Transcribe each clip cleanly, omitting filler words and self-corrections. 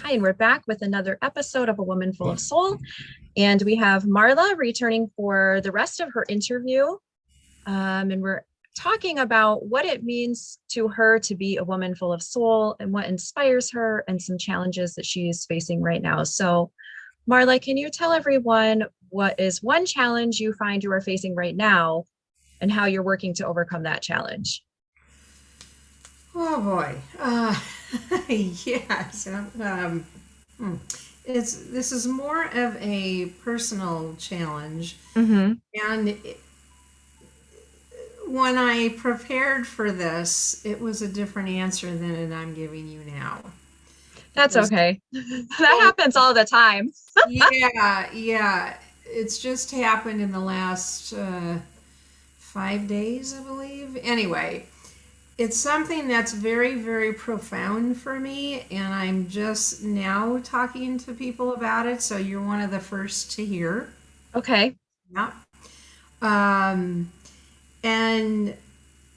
Hi, and we're back with another episode of A Woman Full of Soul. And we have Marla returning for the rest of her interview. And we're talking about what it means to her to be a woman full of soul and what inspires her and some challenges that she is facing right now. So, Marla, can you tell everyone what is one challenge you find you are facing right now and how you're working to overcome that challenge? Oh boy. Yeah. Hmm. This is more of a personal challenge, Mm-hmm. and when I prepared for this, it was a different answer than I'm giving you now. That's Because okay. That happens all the time. yeah, it's just happened in the last 5 days, I believe. Anyway, it's something that's very, very profound for me, and I'm just now talking to people about it. So you're one of the first to hear. Okay. Yeah. Um, and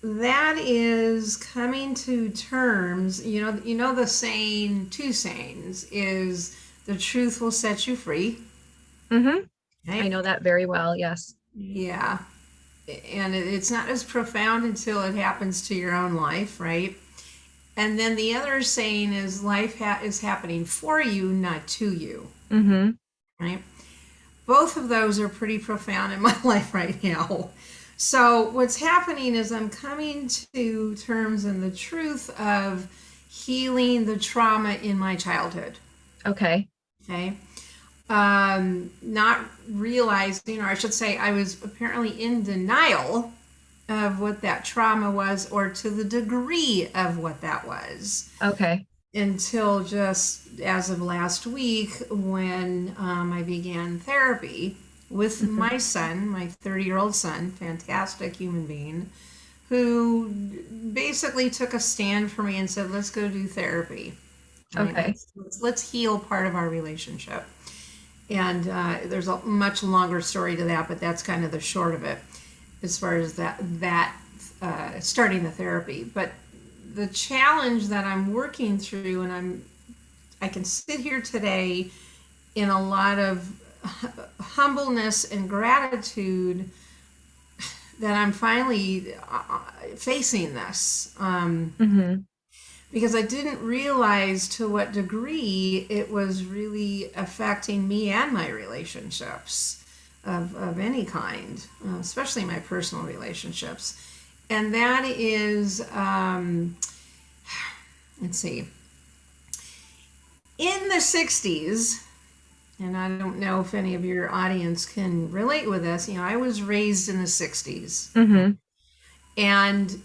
that is coming to terms. You know the saying, two sayings, is the truth will set you free. Mm-hmm. I Right? know that very well. Yes. Yeah. And it's not as profound until it happens to your own life, right? And then the other saying is life is happening for you, not to you, Mm-hmm. right? Both of those are pretty profound in my life right now. So what's happening is I'm coming to terms in the truth of healing the trauma in my childhood. Okay. Okay. Not realizing, or I should say, I was apparently in denial of what that trauma was, or to the degree of what that was, Okay. until just as of last week when I began therapy with Hmm. my son, my 30-year-old son, fantastic human being, who basically took a stand for me and said, "Let's go do therapy. Right? Okay. Let's heal part of our relationship." And there's a much longer story to that, but that's kind of the short of it, as far as that starting the therapy. But the challenge that I'm working through, and I can sit here today in a lot of humbleness and gratitude that I'm finally facing this. Hmm. Because I didn't realize to what degree it was really affecting me and my relationships of any kind, especially my personal relationships. And that is, let's see, in the 60s, and I don't know if any of your audience can relate with this, I was raised in the 60s. Hmm. And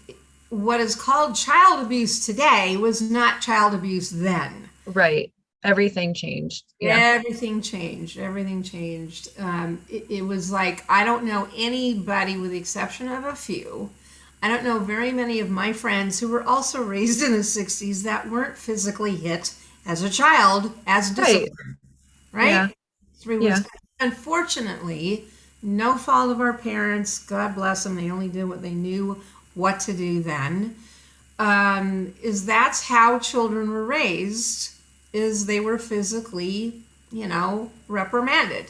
what is called child abuse today was not child abuse then. Right. Everything changed. Yeah. Everything changed. Everything changed. It was like, I don't know anybody, with the exception of a few. I don't know very many of my friends who were also raised in the 60s that weren't physically hit as a child as Right. discipline, Yeah. right? So it Yeah. was, unfortunately, no fault of our parents. God bless them. They only did what they knew what to do then. Is that's how children were raised, is they were physically, reprimanded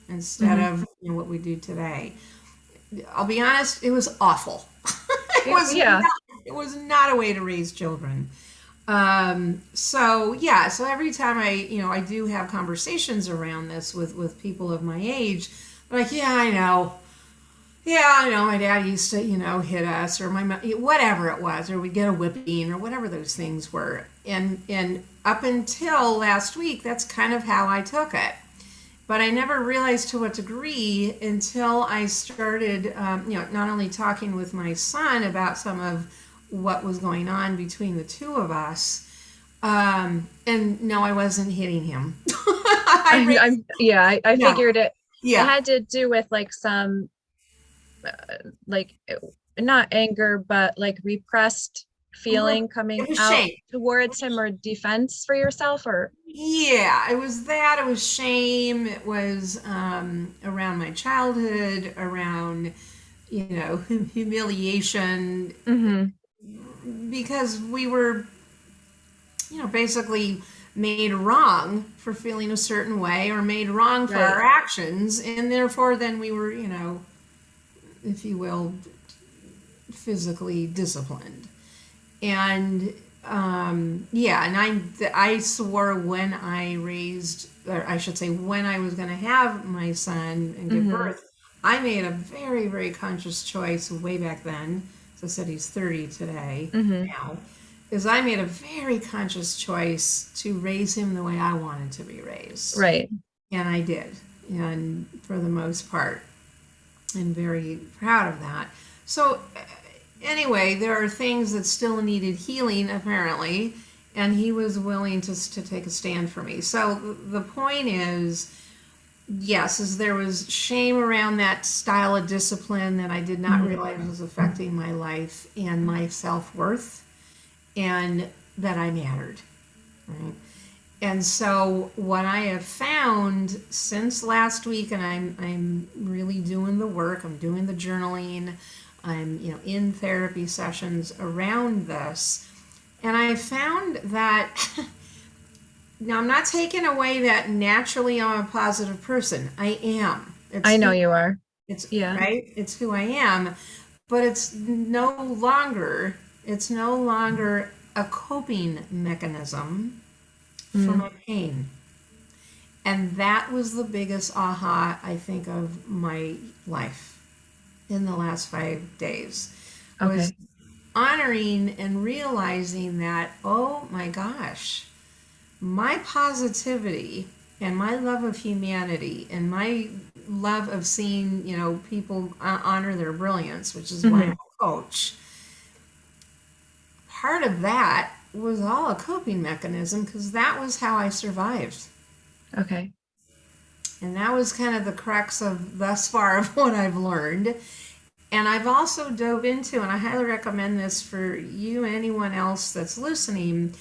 instead Hmm. of what we do today. I'll be honest, it was awful. it was Yeah. not, it was not a way to raise children. So yeah, so every time I do have conversations around this with people of my age, like, yeah, I know. Yeah, I know my dad used to, hit us, or whatever it was, or we'd get a whipping, or whatever those things were. And up until last week, that's kind of how I took it. But I never realized to what degree until I started, not only talking with my son about some of what was going on between the two of us. And no, I wasn't hitting him. I raised, Yeah, I yeah, figured it yeah. had to do with like some like not anger, but like repressed feeling It coming was out shame. towards him or defense for yourself or Yeah, it was that. It was shame. It was around my childhood, around, humiliation, hmm because we were basically made wrong for feeling a certain way or made wrong for our Right. actions. And therefore, then we were, if you will, physically disciplined. And yeah, and I swore when I raised, or I should say, when I was going to have my son and give Mm-hmm. birth, I made a very, very conscious choice way back then. So I said he's 30 today Mm-hmm. now, is I made a very conscious choice to raise him the way I wanted to be raised, Right. and I did, and for the most part, and very proud of that. So, anyway, there are things that still needed healing, apparently, and he was willing to take a stand for me. So, the point is, yes, is there was shame around that style of discipline that I did not Mm-hmm. realize was affecting my life and my self worth, and that I mattered. Right? And so what I have found since last week, and I'm really doing the work, I'm doing the journaling, I'm in therapy sessions around this, and I found that now I'm not taking away that naturally I'm a positive person. I am. I know you are. It's Yeah. right. It's who I am, but it's no longer a coping mechanism for Mm. my pain. And that was the biggest aha, I think, of my life in the last 5 days, was Okay. honoring and realizing that, oh my gosh, my positivity and my love of humanity and my love of seeing, people honor their brilliance, which is why I'm Mm-hmm. a coach, part of that was all a coping mechanism because that was how I survived. Okay. And that was kind of the crux of thus far of what I've learned. And I've also dove into, and I highly recommend this for you and anyone else that's listening.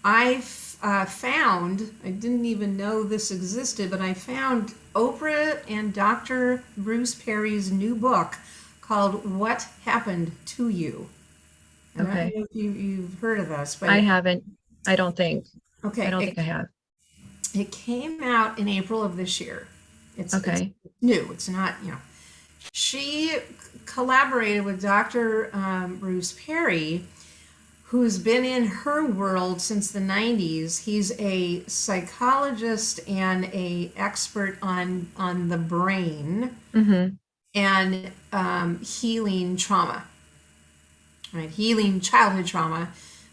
I didn't even know this existed, but I found Oprah and Dr. Bruce Perry's new book called What Happened to You. I don't Okay. know if you've heard of this, but I haven't. I don't think. I okay, don't think it I have. it came out in April of this year. It's Okay. new. It's not. She collaborated with Dr. Bruce Perry, who's been in her world since the 90s. He's a psychologist and a expert on the brain Mm-hmm. and healing trauma, right? Healing childhood trauma,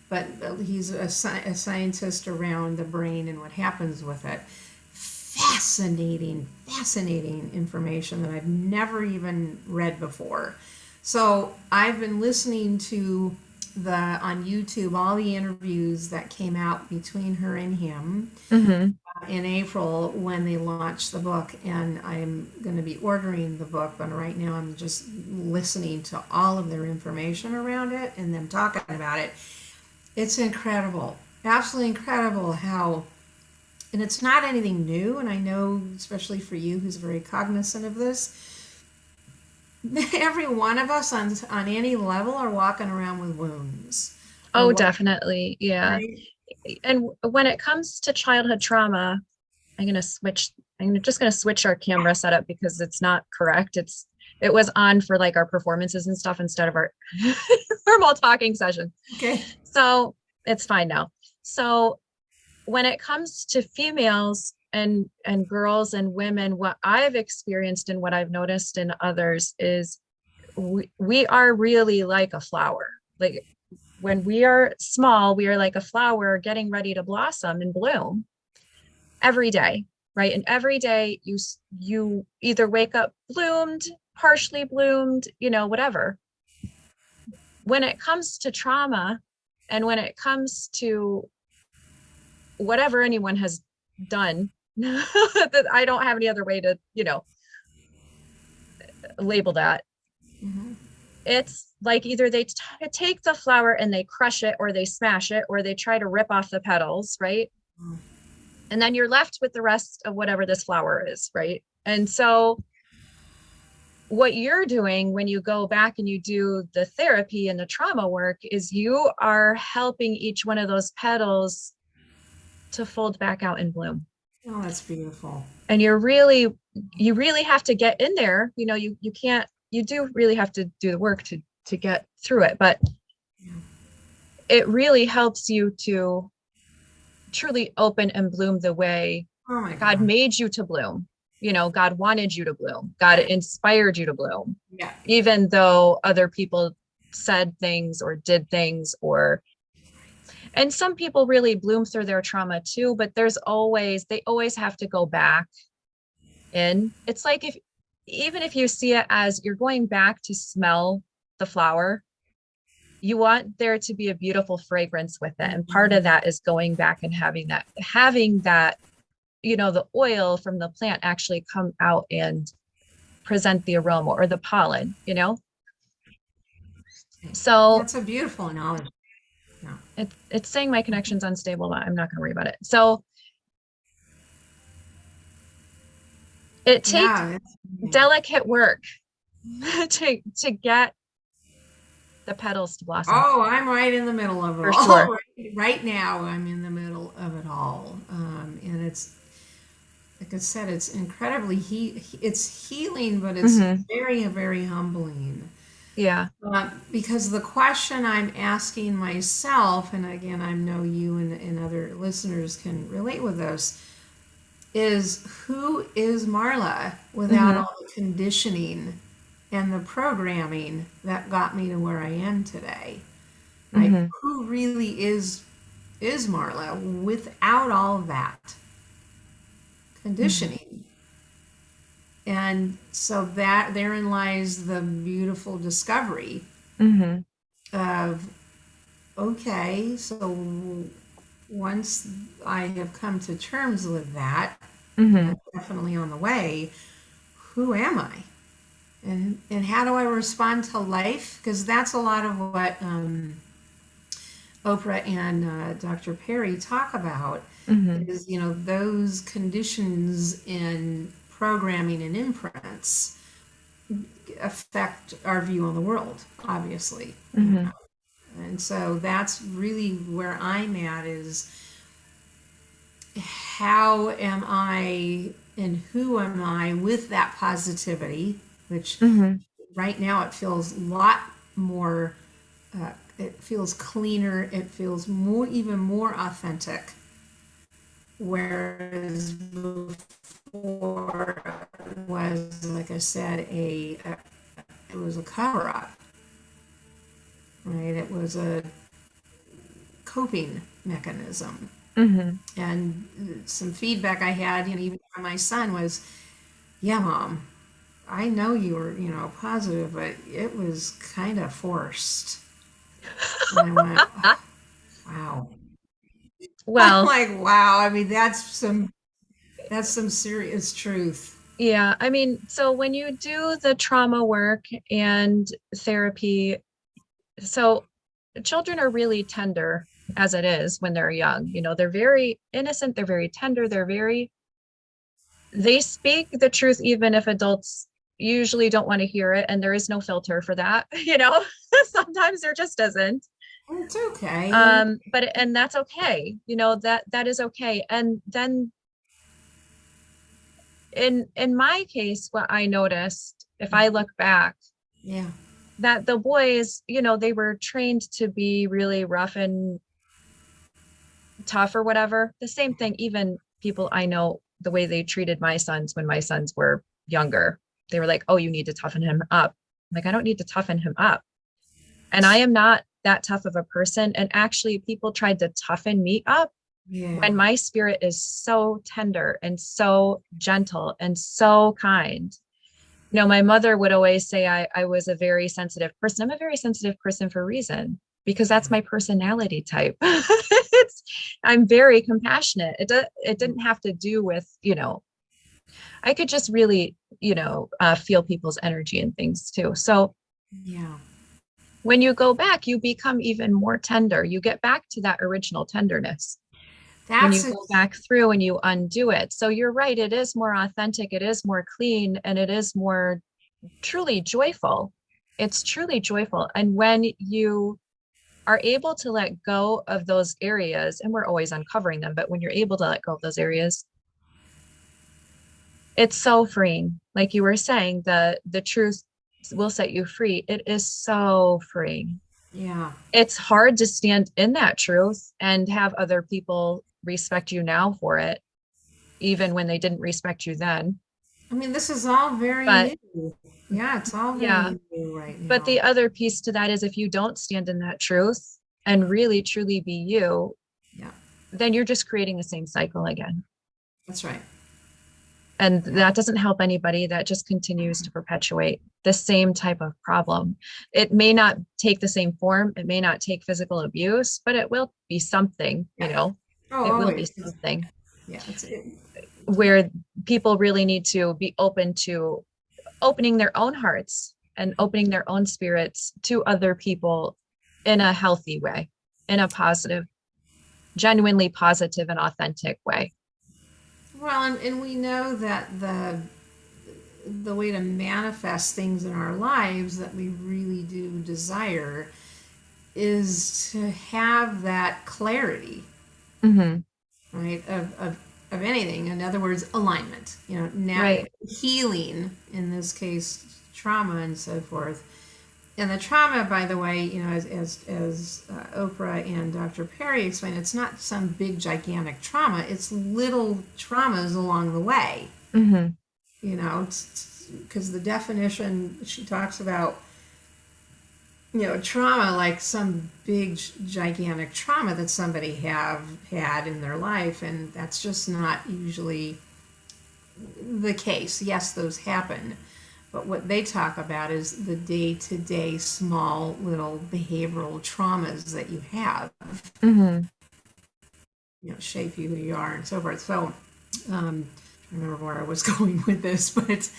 but he's a scientist around the brain and what happens with it. Fascinating, fascinating information that I've never even read before. So I've been listening to on YouTube all the interviews that came out between her and him Mm-hmm. in April when they launched the book, and I'm going to be ordering the book, but right now I'm just listening to all of their information around it and them talking about it. It's incredible, absolutely incredible how, and it's not anything new, and I know, especially for you who's very cognizant of this, every one of us on any level are walking around with wounds. Or Oh, what, definitely. Yeah. right? And when it comes to childhood trauma, just gonna switch our camera setup because it's not correct. It was on for like our performances and stuff instead of our normal talking session. Okay. So it's fine now. So when it comes to females and girls and women, what I've experienced and what I've noticed in others is we are really like a flower. Like when we are small, we are like a flower getting ready to blossom and bloom every day, right? And every day you either wake up bloomed, partially bloomed, whatever. When it comes to trauma and when it comes to whatever anyone has done, that I don't have any other way to, label that. Mm-hmm. It's like either they take the flower and they crush it or they smash it or they try to rip off the petals, right? And then you're left with the rest of whatever this flower is, right? And so what you're doing when you go back and you do the therapy and the trauma work is you are helping each one of those petals to fold back out and bloom. Oh, that's beautiful. And you really have to get in there. You can't, you do really have to do the work to get through it, but Yeah. it really helps you to truly open and bloom the way Oh my God God. made you to bloom. God wanted you to bloom. God inspired you to bloom, Yeah. even though other people said things or did things, and some people really bloom through their trauma too, but they always have to go back in. It's like, even if you see it as you're going back to smell the flower, you want there to be a beautiful fragrance with it. And part of that is going back and having that, the oil from the plant actually come out and present the aroma or the pollen. So That's a beautiful analogy. Yeah. it's saying my connection's unstable, but I'm not going to worry about it. So it takes Yeah. delicate work to get the petals to blossom, Oh, I'm right in the middle of it for all. sure. Right now, I'm in the middle of it all. And it's, like I said, it's incredibly, it's healing, but it's Hmm. very, very humbling. Yeah. Because the question I'm asking myself, and again, I know you and other listeners can relate with this, is who is Marla without Hmm. all the conditioning and the programming that got me to where I am today? Right? Hmm. Who really is Marla without all of that Hmm. conditioning? And so that therein lies the beautiful discovery Hmm. of, okay, so once I have come to terms with that, and Hmm. I'm definitely on the way, who am I? And how do I respond to life? Because that's a lot of what Oprah and Dr. Perry talk about Hmm. is, those conditions in programming and imprints affect our view on the world, obviously. Hmm. And so that's really where I'm at, is how am I and who am I with that positivity, which Hmm. right now it feels a lot more, it feels cleaner, it feels more, even more authentic. Whereas before it was, like I said, it was a cover up, right? It was a coping mechanism. Hmm. And some feedback I had, even from my son was, yeah, mom, I know you were, positive, but it was kind of forced. And I went, wow. I'm Well, like, wow. I mean, that's some serious truth. yeah. I mean, so when you do the trauma work and therapy, so children are really tender as it is when they're young. They're very innocent, they're very tender, they speak the truth even if adults usually don't want to hear it, and there is no filter for that. Sometimes there just isn't. It's okay. But and that's okay. That is okay. And then in my case, what I noticed, if I look back, Yeah. that the boys, they were trained to be really rough and tough or whatever. The same thing, even people I know, the way they treated my sons when my sons were younger, they were like, oh, you need to toughen him up. I'm like, I don't need to toughen him up. And I am not that tough of a person. And actually, people tried to toughen me up Yeah. when my spirit is so tender and so gentle and so kind. My mother would always say I was a very sensitive person. I'm a very sensitive person for a reason, because that's my personality type. I'm very compassionate. It didn't have to do with, I could just really, feel people's energy and things too. So Yeah. when you go back, you become even more tender. You get back to that original tenderness when you That's go back through and you undo it. So you're right. It is more authentic. It is more clean, and it is more truly joyful. It's truly joyful. And when you are able to let go of those areas, and we're always uncovering them, but when you're able to let go of those areas, it's so freeing. Like you were saying, the truth will set you free. It is so freeing. Yeah. It's hard to stand in that truth and have other people respect you now for it, even when they didn't respect you then. I mean, this is all very But new. Yeah, it's all yeah, very new right but now. the other piece to that is if you don't stand in that truth and really truly be you, Yeah, then you're just creating the same cycle again. that's right. And Yeah. that doesn't help anybody. That just continues to perpetuate the same type of problem. It may not take the same form, it may not take physical abuse, but it will be something, Yeah. Oh, it will be always. something Yeah, it's it, where people really need to be open to opening their own hearts and opening their own spirits to other people in a healthy way, in a positive, genuinely positive and authentic way. well, and we know that the way to manifest things in our lives that we really do desire is to have that clarity, Mm-hmm. right, of anything. In other words, alignment. Right. Healing, in this case, trauma and so forth. And the trauma, by the way, as Oprah and Dr. Perry explained, it's not some big gigantic trauma. It's little traumas along the way. Mm-hmm. Because the definition she talks about, trauma like some big gigantic trauma that somebody have had in their life, and that's just not usually the case. Yes, those happen, but what they talk about is the day-to-day small little behavioral traumas that you have, Mm-hmm. shape you who you are and so forth. So I remember where I was going with this, but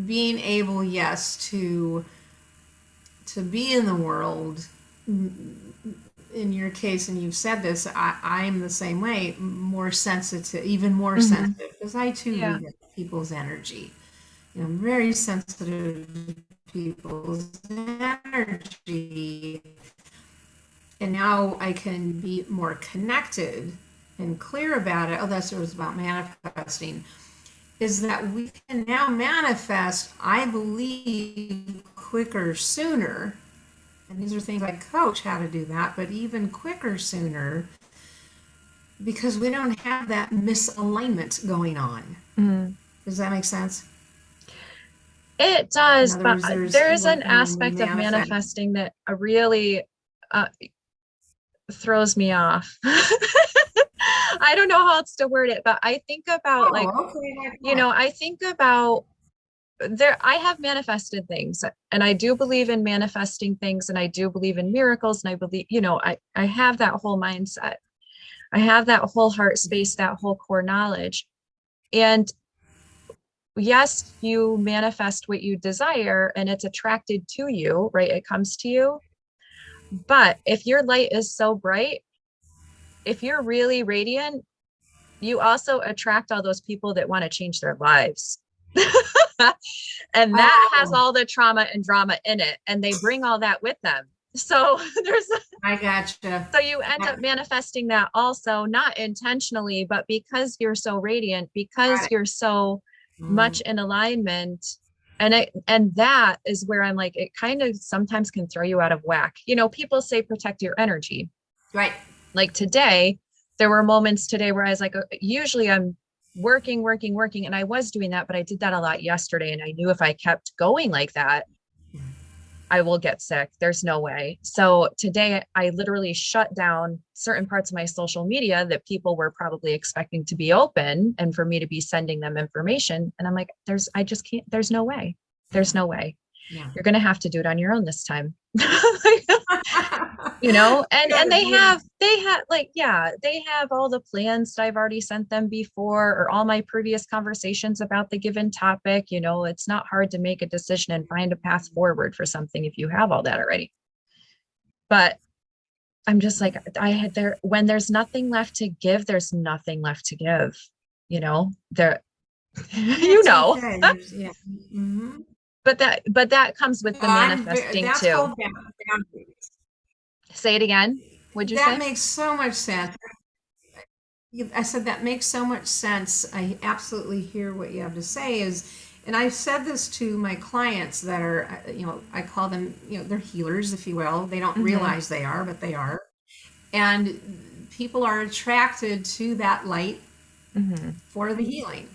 being able, yes, to be in the world. In your case, and you've said this, I'm the same way, more sensitive, even more Mm-hmm. sensitive, because I too Yeah. read people's energy. I'm very sensitive to people's energy, and now I can be more connected and clear about it. Oh, that's what it was about manifesting. Is that we can now manifest, I believe, quicker, sooner. And these are things I coach how to do that, but even quicker, sooner, because we don't have that misalignment going on. Mm-hmm. Does that make sense? It In does, other but words, there's there's an when we aspect of manifest. manifesting that really uh, throws me off. I don't know how else to word it, but I think about like, Oh, okay, like what? I think about I have manifested things and I do believe in manifesting things and I do believe in miracles and I believe, I have that whole mindset. I have that whole heart space, that whole core knowledge. And yes, you manifest what you desire and it's attracted to you, right? It comes to you. But if your light is so bright, if you're really radiant, you also attract all those people that want to change their lives. And that has Oh, all the trauma and drama in it, and they bring all that with them. So there's I gotcha. so you end up manifesting that also, not intentionally, but because you're so radiant, Got because it. you're so much Mm, in alignment. And that is where I'm like, it kind of sometimes can throw you out of whack. People say protect your energy. right. Like today, there were moments today where I was like, usually I'm working, working, working. And I was doing that, but I did that a lot yesterday. And I knew if I kept going like that, I will get sick. There's no way. So today I literally shut down certain parts of my social media that people were probably expecting to be open and for me to be sending them information. And I'm like, I just can't, there's no way. There's no way. Yeah. You're going to have to do it on your own this time. You And gotta they be. have like, yeah, they have all the plans that I've already sent them before, or all my previous conversations about the given topic. It's not hard to make a decision and find a path forward for something if you have all that already. But I'm just like, I had there when there's nothing left to give, there's nothing left to give. There It's you know. okay. Yeah. Hmm. but that comes with the manifesting That's too. called boundaries. Say it again. What'd you That say? makes so much sense. I said that makes so much sense. I absolutely hear what you have to say and I've said this to my clients that are, I call them, they're healers, if you will. They don't Mm-hmm. realize they are, but they are. And people are attracted to that light Mm-hmm. for the healing.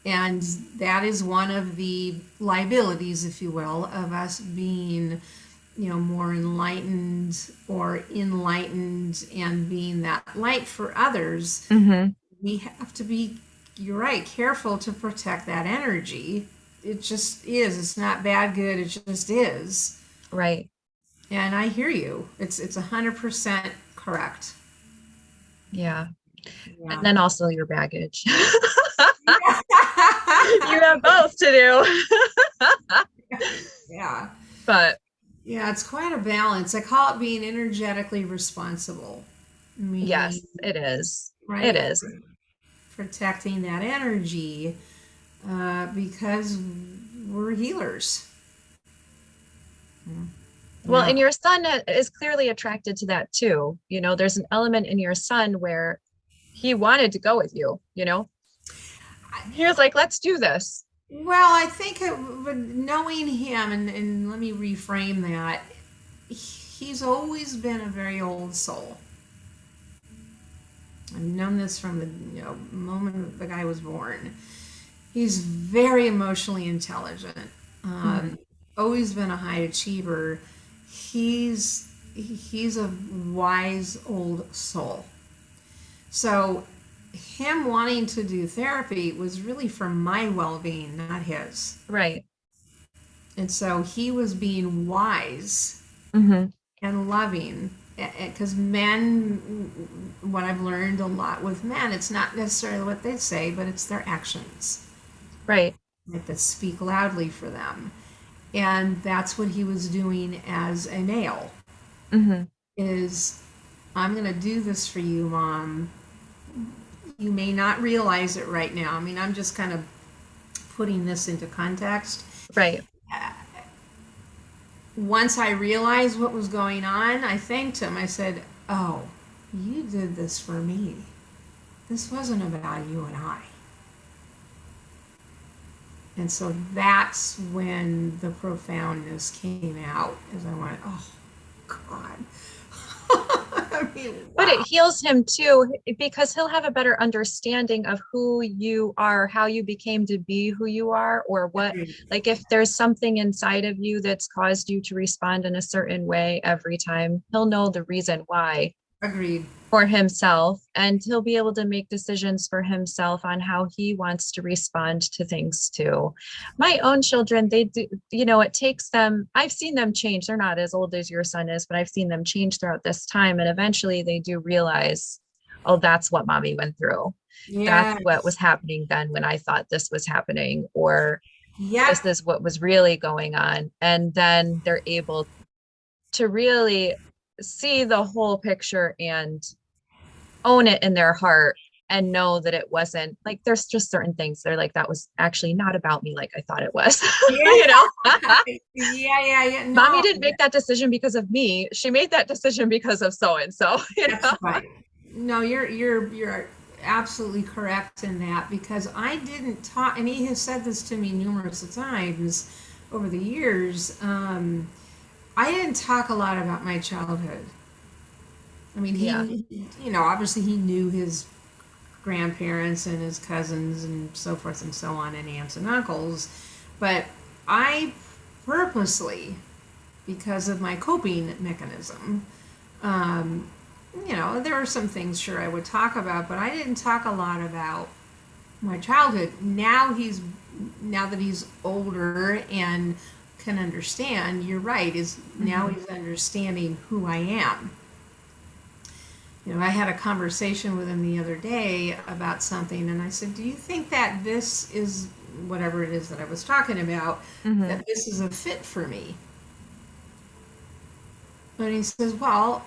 And that is one of the liabilities, if you will, of us being, more enlightened or enlightened and being that light for others. Mm-hmm. We have to be, you're right, careful to protect that energy. It just is. It's not bad, good. It just is. Right. And I hear you. It's 100% correct. Yeah. And Yeah. then also your baggage. You Yeah. have both to do. Yeah. But Yeah, it's quite a balance. I call it being energetically responsible, meaning, yes, it is. It right, is. protecting that energy because we're healers. Well, Yeah. and your son is clearly attracted to that too. There's an element in your son where he wanted to go with you, he was like, let's do this. Well, I think but knowing him, and let me reframe that, he's always been a very old soul. I've known this from the moment the guy was born. He's very emotionally intelligent. Mhm. Always been a high achiever. He's a wise old soul. So him wanting to do therapy was really for my well-being, not his. Right. And so he was being wise Hmm. and loving. Because men, what I've learned a lot with men, it's not necessarily what they say, but it's their actions, Right. like, that speak loudly for them. And that's what he was doing as a male Hmm. is, I'm going to do this for you, mom. You may not realize it right now. I mean, I'm just kind of putting this into context. Right. Once I realized what was going on, I thanked him. I said, oh, you did this for me. This wasn't about you and I. And so that's when the profoundness came out, as I went, oh, God. I mean, But it wow. heals him too, because he'll have a better understanding of who you are, how you became to be who you are, or what, Agreed. like if there's something inside of you that's caused you to respond in a certain way every time, he'll know the reason why Agreed. for himself, and he'll be able to make decisions for himself on how he wants to respond to things too. My own children, they do, it takes them, I've seen them change. They're not as old as your son is, but I've seen them change throughout this time, and eventually they do realize, oh, that's what mommy went through. That's Yeah. what was happening then when I thought this was happening, or this Yep. is what was really going on. And then they're able to really see the whole picture and own it in their heart and know that it wasn't like, there's just certain things that are like, that was actually not about me like I thought it was. Yeah. you know Yeah. Mommy No, didn't make that decision because of me, she made that decision because of so and so. that's right. No, you're absolutely correct in that, because I didn't talk, and he has said this to me numerous times over the years. I didn't talk a lot about my childhood. I mean, Yeah. obviously he knew his grandparents and his cousins and so forth and so on, and aunts and uncles, but I purposely, because of my coping mechanism, um, there were some things sure I would talk about, but I didn't talk a lot about my childhood. Now that he's older and can understand, you're right, is now Hmm. he's understanding who I am. I had a conversation with him the other day about something, and I said, do you think that this is whatever it is that I was talking about, Hmm. that this is a fit for me? And he says, well,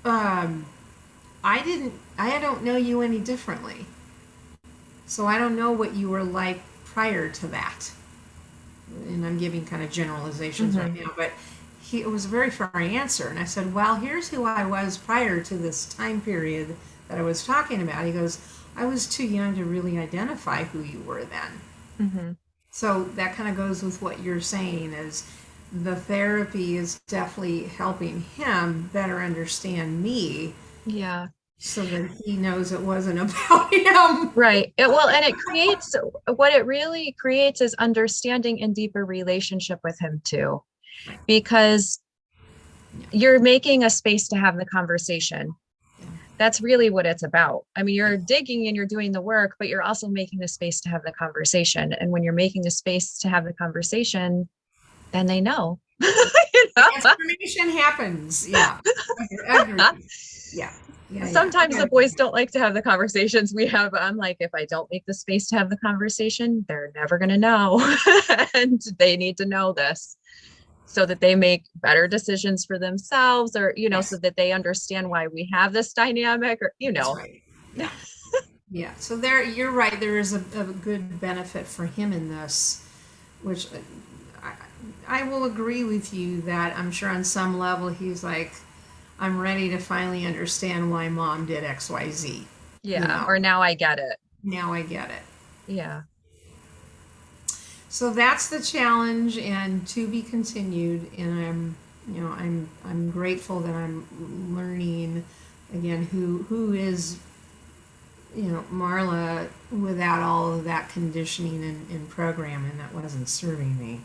um, I don't know you any differently. So I don't know what you were like prior to that. and I'm giving kind of generalizations right Hmm. now, but it was a very fair answer. And I said, well, here's who I was prior to this time period that I was talking about. He goes, I was too young to really identify who you were then. Hmm. So that kind of goes with what you're saying is the therapy is definitely helping him better understand me Yeah. so that he knows it wasn't about him. Right. Well, and it creates what it really creates is understanding and deeper relationship with him too, Right. because Yeah. you're making a space to have the conversation. Yeah. That's really what it's about. I mean, Yeah. you're digging and you're doing the work, but you're also making the space to have the conversation. And when you're making the space to have the conversation, then they know. You know? Transformation happens. Yeah. Agreed. Yeah. Yeah. Yeah. Sometimes Okay. the boys don't like to have the conversations we have. I'm like, if I don't make the space to have the conversation, they're never going to know. And they need to know this so that they make better decisions for themselves, or, so Yes. that they understand why we have this dynamic, or, That's right. Yeah. Yeah. So there, you're right. There is a good benefit for him in this, which I, I will agree with you that I'm sure on some level he's like, I'm ready to finally understand why mom did X, Y, Z. You Yeah. know, Or now I get it. now I get it. Yeah. So that's the challenge, and to be continued. And I'm grateful that I'm learning again who is Marla without all of that conditioning and programming that wasn't serving me.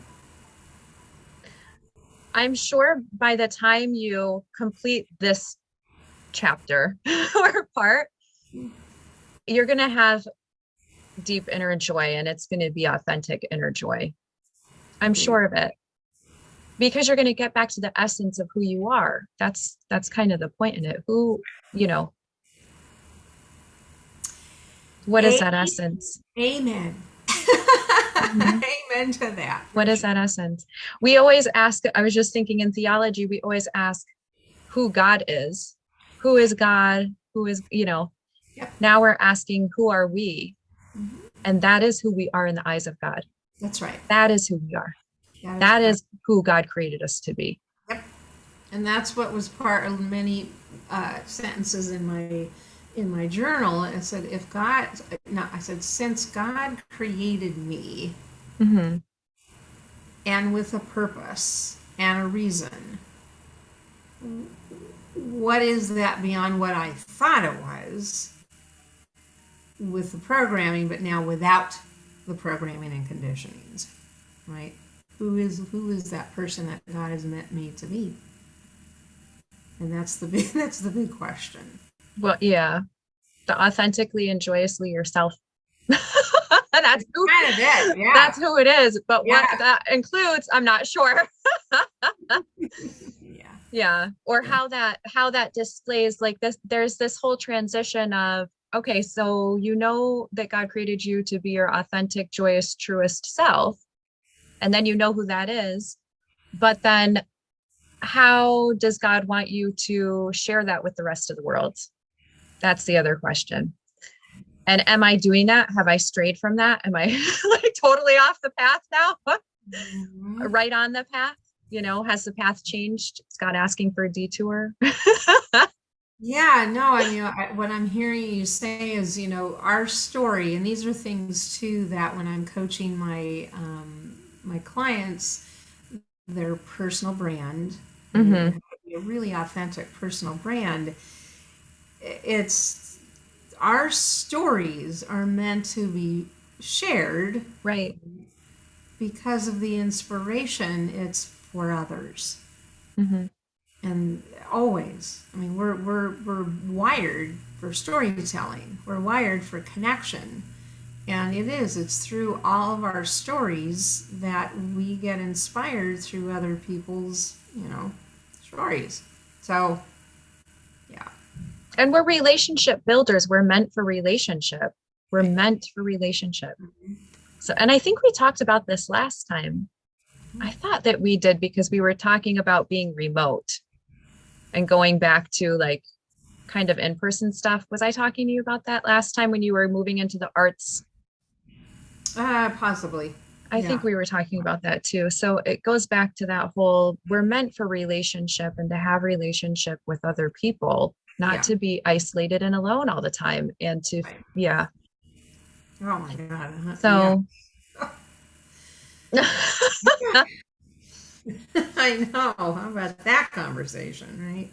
I'm sure by the time you complete this chapter or part, you're going to have deep inner joy, and it's going to be authentic inner joy. I'm Agreed. sure of it, because you're going to get back to the essence of who you are. That's kind of the point in it. You know, what is A- that essence? Amen. Mhm. Amen to that for What is sure. that essence? We always ask, I was just thinking in theology, we always ask who God is. Who is God? Who is, Yep. now we're asking, who are we? Mhm. And that is who we are in the eyes of God. That's right. That is who we are. That is That correct. is who God created us to be. Yep. And that's what was part of many sentences in my journal. I said, if God, no, I said, since God created me Hmm. and with a purpose and a reason, what is that beyond what I thought it was with the programming, but now without the programming and conditionings, right? Who is that person that God has meant me to be? And that's the big that's the big question. Well, yeah, the authentically and joyously yourself. That's kind of it. Yeah. That's who it is. But what Yeah. that includes, I'm not sure. Yeah. Yeah. Or Yeah. how that displays like this. There's this whole transition of, okay, so you know that God created you to be your authentic, joyous, truest self. And then you know who that is. But then how does God want you to share that with the rest of the world? That's the other question. And am I doing that? Have I strayed from that? Am I like totally off the path now? Mhm. Right on the path? Has the path changed? Is God asking for a detour? Yeah, no, what I'm hearing you say is, our story, and these are things too that when I'm coaching my clients, their personal brand, and it has Hmm. to be a really authentic personal brand. It's our stories are meant to be shared Right. because of the inspiration it's for others. Hmm. And always, I mean, we're wired for storytelling. We're wired for connection. And it's through all of our stories that we get inspired through other people's, stories. So, yeah. And we're relationship builders. We're meant for relationship. We're Right. meant for relationship. Mhm. So, and I think we talked about this last time. I thought that we did, because we were talking about being remote and going back to like kind of in-person stuff. Was I talking to you about that last time when you were moving into the arts? Possibly. I think Yeah. we were talking about that too. So it goes back to that whole we're meant for relationship and to have relationship with other people, not Yeah. to be isolated and alone all the time. And to, Right. yeah. Oh my God. Yeah. So I know. How about that conversation, right?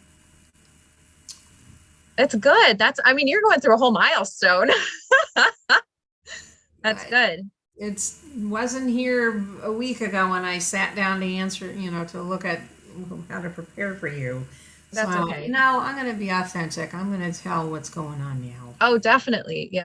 it's good. I mean, you're going through a whole milestone. That's But good. it's wasn't here a week ago when I sat down to answer, to look at how to prepare for you. So, That's okay. I'm going to be authentic. I'm going to tell what's going on now. Oh, definitely. Yeah.